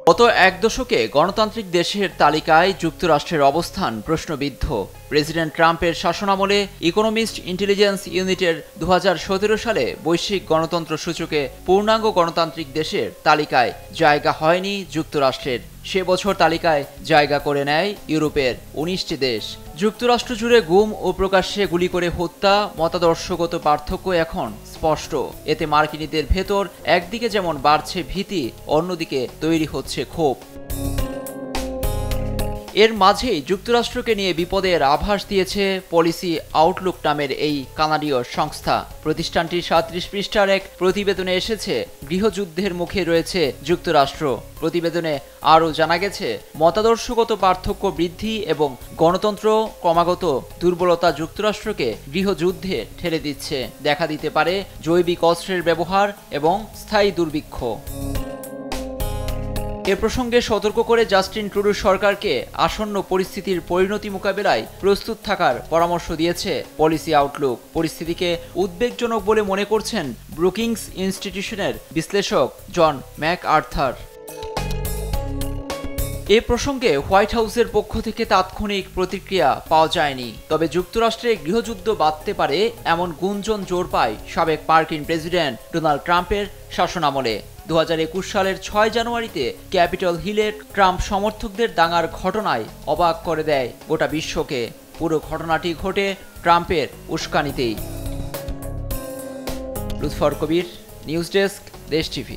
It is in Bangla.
গত এক দশকে গণতান্ত্রিক দেশের তালিকায় যুক্তরাষ্ট্রের অবস্থান প্রশ্নবিদ্ধ। প্রেসিডেন্ট ট্রাম্পের শাসনামলে ইকোনমিস্ট ইন্টেলিজেন্স ইউনিটের 2017 সালে বৈশ্বিক গণতন্ত্র সূচকে পূর্ণাঙ্গ গণতান্ত্রিক দেশের তালিকায় জায়গা হয়নি যুক্তরাষ্ট্রের। সে বছর তালিকায় জায়গা করে নেয় ইউরোপের 19টি দেশ। যুক্তরাষ্ট্র জুড়ে গুম ও প্রকাশ্যে গুলি করে হত্যা, মতাদর্শগত পার্থক্য এখন স্পষ্ট। এতে মার্কিনীদের ভেতর একদিকে যেমন বাড়ছে ভীতি, অন্যদিকে তৈরি হচ্ছে ক্ষোভ। এর মাঝেই যুক্তরাষ্ট্রকে নিয়ে বিপদের আভাস দিয়েছে পলিসি আউটলুক নামের এই কানাডীয় সংস্থা। প্রতিষ্ঠানটির 37 পৃষ্ঠার এক প্রতিবেদনে এসেছে গৃহযুদ্ধের মুখে রয়েছে যুক্তরাষ্ট্র। প্রতিবেদনে আরও জানা গেছে, মতাদর্শগত পার্থক্য বৃদ্ধি এবং গণতন্ত্র ক্রমাগত দুর্বলতা যুক্তরাষ্ট্রকে গৃহযুদ্ধে ঠেলে দিচ্ছে। দেখা দিতে পারে জৈবিক অস্ত্রের ব্যবহার এবং স্থায়ী দুর্ভিক্ষ। এ প্রসঙ্গে সতর্ক করে জাস্টিন ট্রুডো সরকারকে আসন্ন পরিস্থিতির পরিণতি মোকাবেলায় প্রস্তুত থাকার পরামর্শ দিয়েছে পলিসি আউটলুক। পরিস্থিতিকে উদ্বেগজনক বলে মনে করছেন ব্রুকিংস ইনস্টিটিউশনের বিশ্লেষক জন ম্যাকআর্থার। এ প্রসঙ্গে হোয়াইট হাউসের পক্ষ থেকে তাৎক্ষণিক প্রতিক্রিয়া পাওয়া যায়নি। তবে যুক্তরাষ্ট্রে গৃহযুদ্ধ বাধতে পারে এমন গুঞ্জন জোর পায় সাবেক মার্কিন প্রেসিডেন্ট ডোনাল্ড ট্রাম্পের শাসনামলে। 2021 সালের 6 জানুয়ারিতে ক্যাপিটল হিলে ট্রাম্প সমর্থকদের দাঙ্গার ঘটনায় অবাক করে দেয় গোটা বিশ্বকে। পুরো ঘটনাটি ঘটে ট্রাম্পের উস্কানিতেই। লুৎফর কবির, নিউজ ডেস্ক, দেশ টিভি।